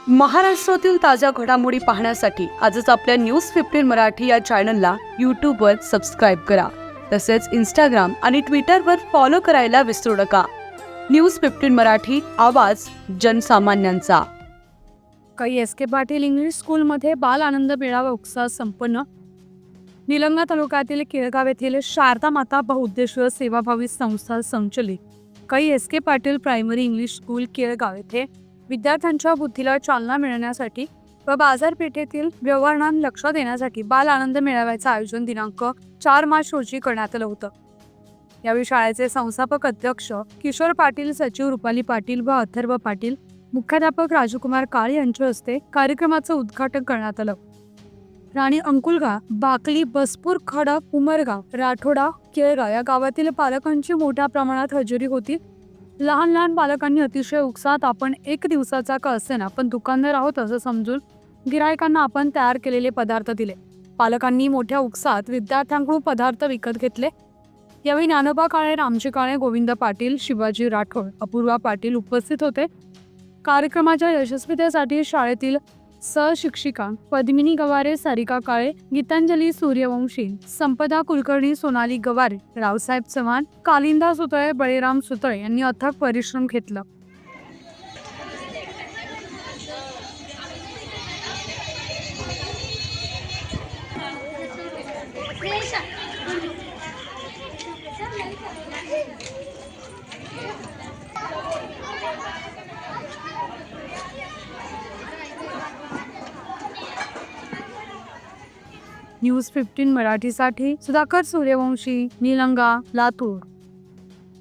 महाराष्ट्रातील ताज्या घडामोडी पाहण्यासाठी आजच आपल्या न्यूज 15 मराठी या चॅनलला यूट्यूबवर सबस्क्राईब करा. तसेच इंस्टाग्राम आणि ट्विटरवर फॉलो करायला विसरू नका. न्यूज 15 मराठी, आवाज जनसामान्यांचा. एस.के. पाटील इंग्लिश स्कूलमध्ये बाल आनंद मेळावा उत्साह संपन्न. निलंगा तालुक्यातील केळगाव येथील शारदा माता बहुउद्देशीय सेवाभावी संस्था संचलित SK. Patil primary English school Kelgaon येथे विद्यार्थ्यांच्या बुद्धीला चालना मिळण्यासाठी व बाजारपेठेतील व्यवहारांना लक्ष देण्यासाठी बाल आनंद मेळाव्याचे आयोजन दिनांक 4 मार्च रोजी करण्यात आलं होतं. यावेळी शाळेचे संस्थापक अध्यक्ष किशोर पाटील, सचिव रुपाली पाटील व अथर्व पाटील, मुख्याध्यापक राजकुमार काळे यांच्या हस्ते कार्यक्रमाचं उद्घाटन करण्यात आलं. राणी अंकुलगा, बाकली, बसपूर, खडक, उमरगाव, राठोडा, केळगाव या गावातील पालकांची मोठ्या प्रमाणात हजेरी होती. लहान लहान बालकांनी अतिशय उत्साहात आपण एक दिवसाचा का असेना पण दुकानदार आहोत असं समजून गिरायकांना आपण तयार केलेले पदार्थ दिले. पालकांनी मोठ्या उत्साहात विद्यार्थ्यांकडून पदार्थ विकत घेतले. यावेळी ज्ञानोबा काळे, रामजी काळे, गोविंद पाटील, शिवाजी राठोड, अपूर्वा पाटील उपस्थित होते. कार्यक्रमाच्या यशस्वीतेसाठी शाळेतील सहशिक्षिका पद्मिनी गवारे, सारिका काळे, गीतांजली सूर्यवंशी, संपदा कुलकर्णी, सोनाली गवारे, रावसाहेब चव्हाण, कालिंदा सुतळे, बळीराम सुतळे यांनी अथक परिश्रम घेतला. न्यूज 15 मराठीसाठी सुधाकर सूर्यवंशी, निलंगा, लातूर.